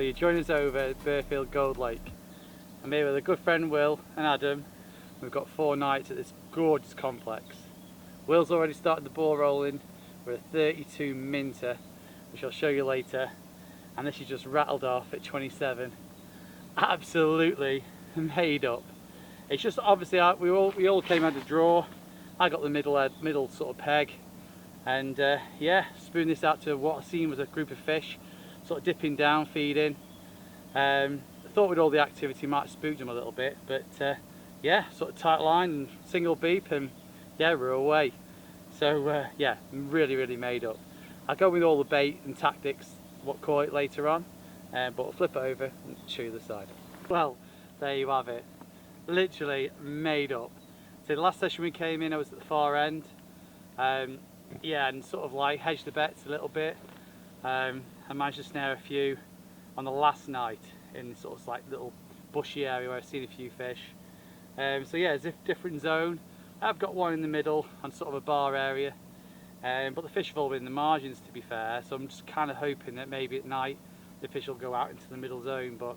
you join us over at Burghfield Gold Lake. I'm here with a good friend Will and Adam. We've got 4 nights at this gorgeous complex. Will's already started the ball rolling with a 32 minter, which I'll show you later, and this is just rattled off at 27. Absolutely made up. It's just obviously we all came out to draw. I got the middle sort of peg, and yeah, spooned this out to what I seen was a group of fish, sort of dipping down, feeding. I thought with all the activity might have spooked them a little bit, but yeah, sort of tight line and single beep, and yeah, we're away. So yeah, really made up. I'll go with all the bait and tactics, what call it later on, but we'll flip it over and show you the side. Well, there you have it. Literally made up. So the last session we came in, I was at the far end. Yeah, and sort of like hedged the bets a little bit. I managed to snare a few on the last night in this sort of like little bushy area where I've seen a few fish. So yeah, it's a different zone. I've got one in the middle on sort of a bar area, but the fish have all been in the margins, to be fair, so I'm just kind of hoping that maybe at night the fish will go out into the middle zone. But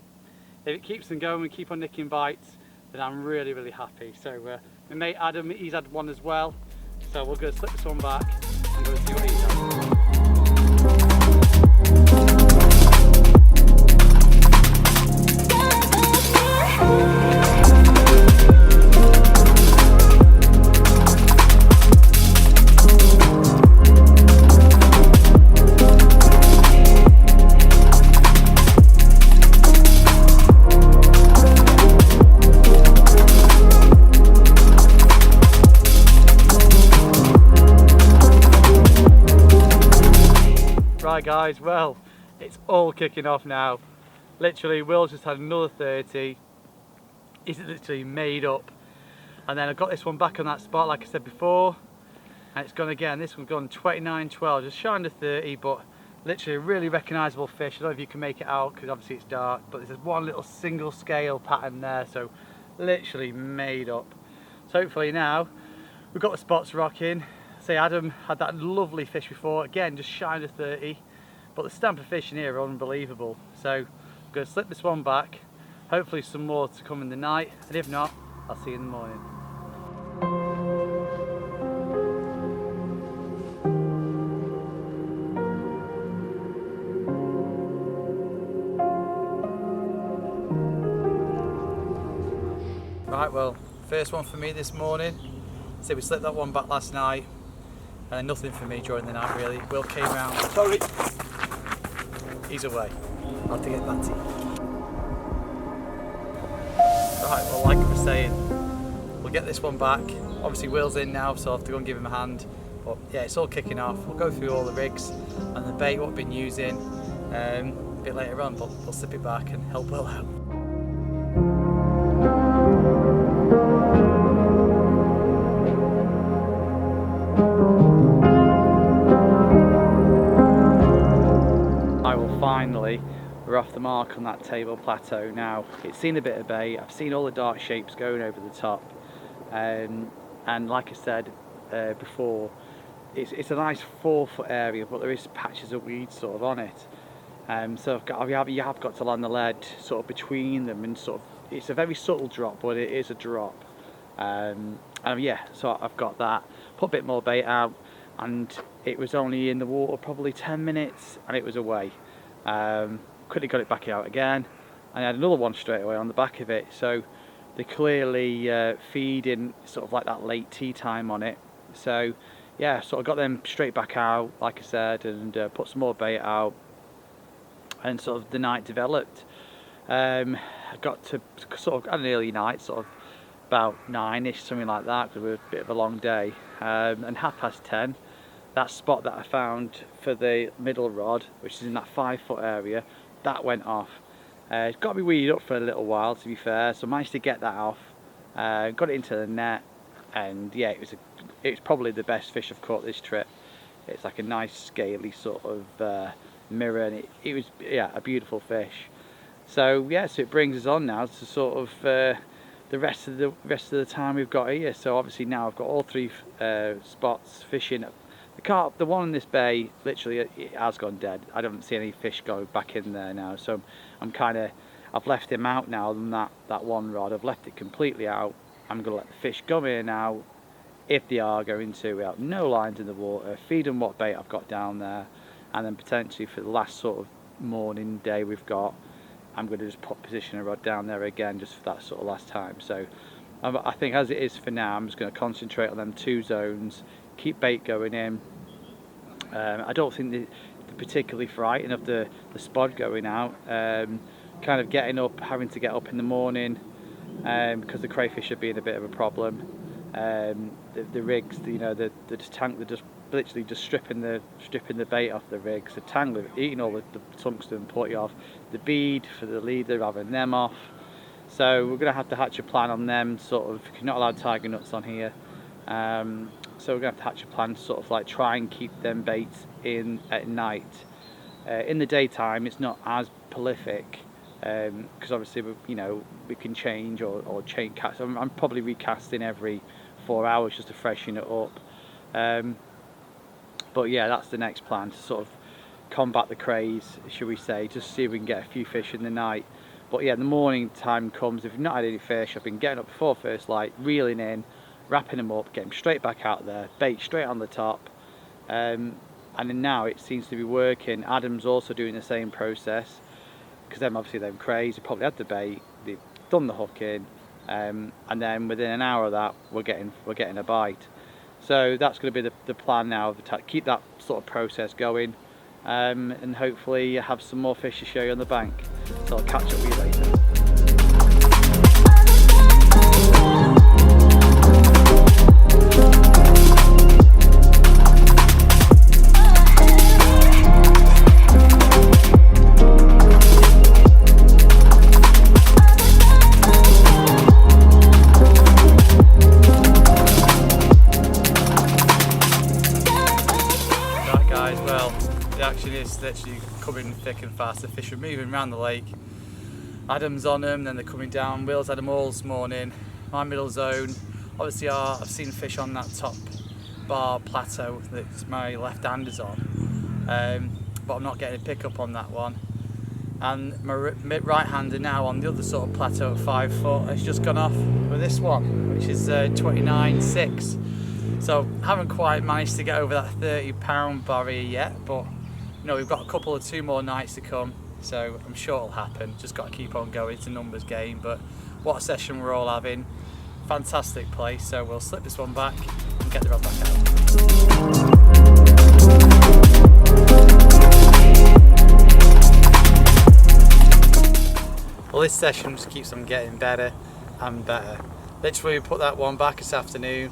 if it keeps them going, we keep on nicking bites, then I'm really happy. So my mate Adam, he's had one as well, so we'll go slip this one back and go see what he's had. Right guys, well, it's all kicking off now. Literally, Will's just had another 30. He's literally made up. And then I got this one back on that spot, like I said before, and it's gone again. This one's gone 29-12, just shy under 30, but literally a really recognisable fish. I don't know if you can make it out because obviously it's dark, but there's one little single scale pattern there, so literally made up. So hopefully now we've got the spots rocking. Say Adam had that lovely fish before, again just shy under 30, but the stamp of fish in here are unbelievable. So I'm going to slip this one back, hopefully some more to come in the night, and if not, I'll see you in the morning. Right, well, first one for me this morning. So we slipped that one back last night, and nothing for me during the night really. Will came round. Sorry. He's away. I'll have to get back to you. Right, well, like I was saying, we'll get this one back. Obviously Will's in now, so I'll have to go and give him a hand. But yeah, it's all kicking off. We'll go through all the rigs and the bait, what we've been using, a bit later on, but we'll slip it back and help Will out. Finally, we're off the mark on that table plateau now. It's seen a bit of bait, I've seen all the dark shapes going over the top, and like I said before, it's a nice 4-foot area, but there is patches of weeds sort of on it. So you have got to land the lead sort of between them, and sort of it's a very subtle drop, but it is a drop. Yeah, so I've got that. Put a bit more bait out, and it was only in the water probably 10 minutes, and it was away. Quickly got it back out again, and I had another one straight away on the back of it. So they're clearly feeding sort of like that late tea time on it. So yeah, sort of got them straight back out, like I said, and put some more bait out, and sort of the night developed. I got to sort of an early night, sort of about 9ish, something like that, because it was a bit of a long day, and 10:30. That spot that I found for the middle rod, which is in that 5-foot area, that went off. It's got to be weeded up for a little while, to be fair, so I managed to get that off, got it into the net, and yeah, it was probably the best fish I've caught this trip. It's like a nice scaly sort of mirror, and it was, yeah, a beautiful fish. So yeah, so it brings us on now to sort of the rest of the time we've got here. So obviously now I've got all 3 spots fishing The carp, the one in this bay, literally it has gone dead. I don't see any fish go back in there now, so I've left him out now than that one rod. I've left it completely out. I'm going to let the fish go in now, if they are going to. We have no lines in the water, feed them what bait I've got down there, and then potentially for the last sort of morning day we've got, I'm going to just position a rod down there again just for that sort of last time. So I think as it is for now, I'm just going to concentrate on them 2 zones, keep bait going in. I don't think they're particularly frightened of the spod going out. Kind of getting up, having to get up in the morning because the crayfish are being a bit of a problem. The rigs, you know, they're just literally just stripping the bait off the rigs. The tangler eating all the tungsten, putting off the bead for the lead. They're having them off. So we're going to have to hatch a plan on them. Sort of, you're not allowed tiger nuts on here. So we're going to have to hatch a plan to sort of like try and keep them baits in at night. In the daytime, it's not as prolific because obviously we can change or chain cast. I'm probably recasting every 4 hours just to freshen it up. But yeah, that's the next plan, to sort of combat the craze, should we say, just see if we can get a few fish in the night. But yeah, the morning time comes, if you've not had any fish, I've been getting up before first light, reeling in, wrapping them up, getting them straight back out there, bait straight on the top. And then now it seems to be working. Adam's also doing the same process, because then obviously them craze, they probably had the bait, they've done the hook in, and then within an hour of that we're getting a bite. So that's going to be the plan now, keep that sort of process going, and hopefully have some more fish to show you on the bank. So I'll catch up with you later. It's literally coming thick and fast. The fish are moving around the lake. Adam's on them, then they're coming down. Will's had them all this morning. My middle zone, obviously I've seen fish on that top bar plateau that my left hand is on, but I'm not getting a pick up on that one. And my right hander now on the other sort of plateau at 5 foot has just gone off with this one, which is 29.6. So haven't quite managed to get over that 30-pound barrier yet, but we've got a 2 more nights to come, so I'm sure it'll happen. Just got to keep on going. It's a numbers game, but what a session we're all having. Fantastic place. So we'll slip this one back and get the rod back out. Well, this session just keeps on getting better and better. Literally, we put that one back this afternoon,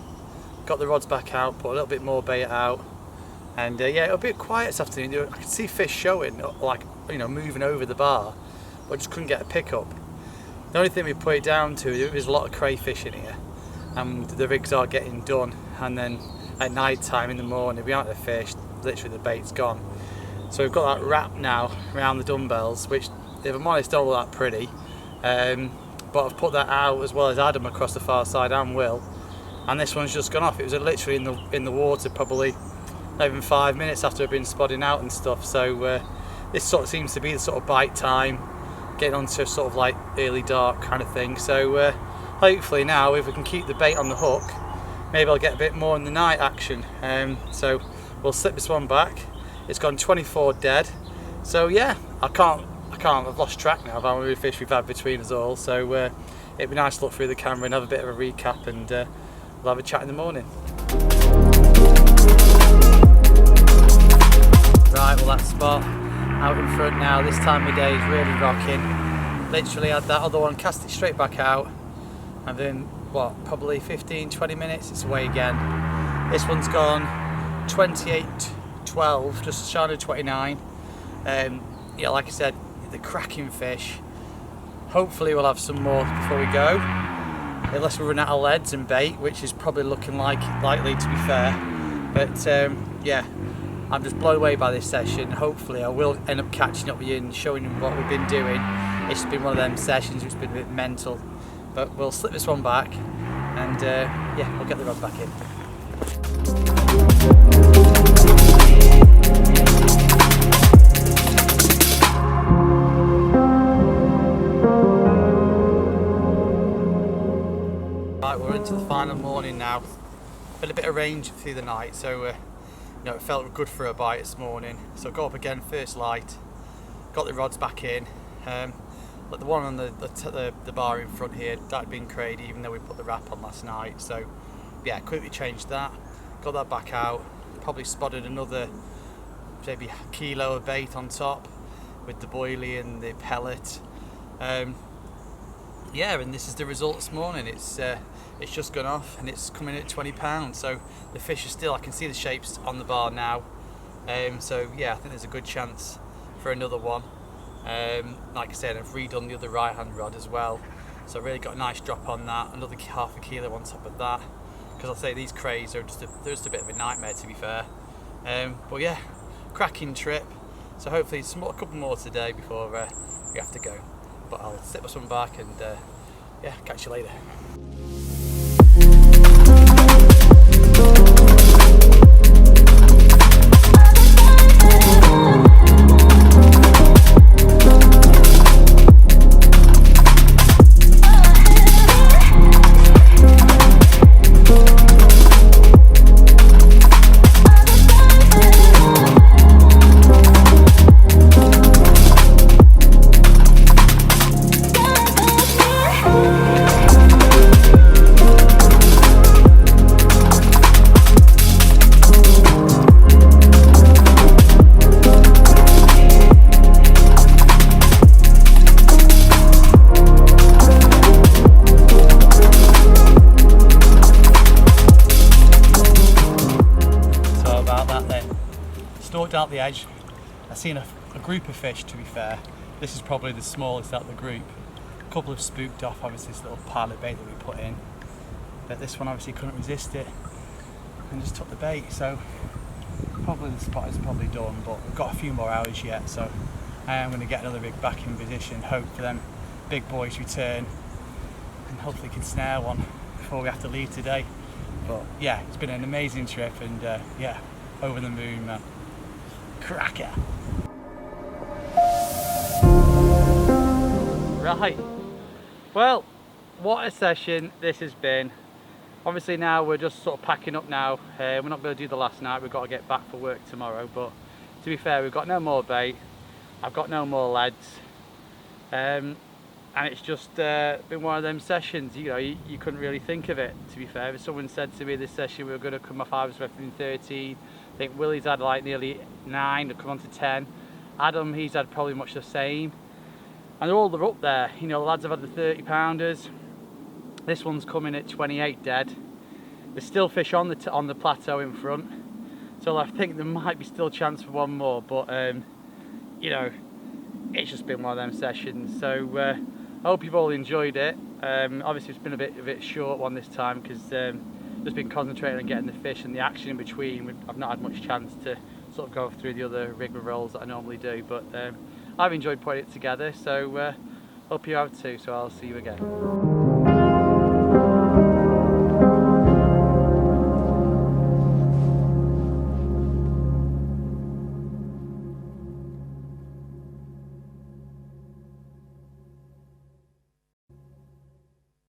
got the rods back out, put a little bit more bait out. And yeah, it'll be quiet this afternoon. I could see fish showing, like, moving over the bar, but I just couldn't get a pickup. The only thing we put it down to, there's a lot of crayfish in here, and the rigs are getting done. And then at night time in the morning, we aren't the fish, literally the bait's gone. So we've got that wrap now around the dumbbells, which, if I'm honest, don't look that pretty. But I've put that out as well as Adam across the far side and Will, and this one's just gone off. It was literally in the water probably not even 5 minutes after I've been spodding out and stuff. So this sort of seems to be the sort of bite time, getting onto sort of like early dark kind of thing. So hopefully now, if we can keep the bait on the hook, maybe I'll get a bit more in the night action. So we'll slip this one back. It's gone 24 dead. So yeah, I've lost track now of how many fish we've had between us all. So it'd be nice to look through the camera and have a bit of a recap, and we'll have a chat in the morning. Right, well, that spot out in front now, this time of day is really rocking. Literally had that other one, cast it straight back out, and then what, probably 15-20 minutes it's away again. This one's gone 28-12, just shy of 29. Yeah, like I said, the cracking fish. Hopefully we'll have some more before we go, unless we run out of leads and bait, which is probably looking likely, to be fair. But yeah, I'm just blown away by this session. Hopefully I will end up catching up with you and showing you what we've been doing. It's been one of them sessions which has been a bit mental, but we'll slip this one back, and yeah, we'll get the rod back in. Had a bit of range through the night, so you know, it felt good for a bite this morning. So I got up again first light, got the rods back in. But the one on the bar in front here, that had been crayed even though we put the wrap on last night. So yeah, quickly changed that, got that back out. Probably spotted another maybe a kilo of bait on top with the boilie and the pellet. Yeah, and this is the result this morning. It's just gone off and it's coming at £20. So the fish are still, I can see the shapes on the bar now. So yeah, I think there's a good chance for another one. Like I said, I've redone the other right hand rod as well, so I really got a nice drop on that, another half a kilo on top of that, because I'll say these crays are they're just a bit of a nightmare, to be fair. But yeah, cracking trip, so hopefully a couple more today before we have to go. But I'll sit my son back and yeah, catch you later. Stalked out the edge. I've seen a group of fish, to be fair. This is probably the smallest out of the group. A couple have spooked off, obviously, this little pilot bait that we put in. But this one obviously couldn't resist it and just took the bait. So probably the spot is probably done, but we've got a few more hours yet. So I am going to get another rig back in position, hope for them big boys return, and hopefully can snare one before we have to leave today. But yeah, it's been an amazing trip, and yeah, over the moon, man. Cracker. Right, well, what a session this has been. Obviously now we're just sort of packing up now. We're not going to do the last night, we've got to get back for work tomorrow, but to be fair, we've got no more bait, I've got no more leads, and it's just been one of them sessions. You know, you couldn't really think of it, to be fair. If someone said to me this session we were going to come off harvest within 13, I think Willie's had like nearly 9, to come on to 10. Adam, he's had probably much the same. And they're up there. You know, the lads have had the 30 pounders. This one's coming at 28 dead. There's still fish on the plateau in front. So I think there might be still a chance for one more. But, you know, it's just been one of them sessions. So I hope you've all enjoyed it. Obviously it's been a bit short one this time, because just been concentrating on getting the fish and the action in between. I've not had much chance to sort of go through the other rigger rolls that I normally do, but I've enjoyed putting it together, so hope you have too. So I'll see you again.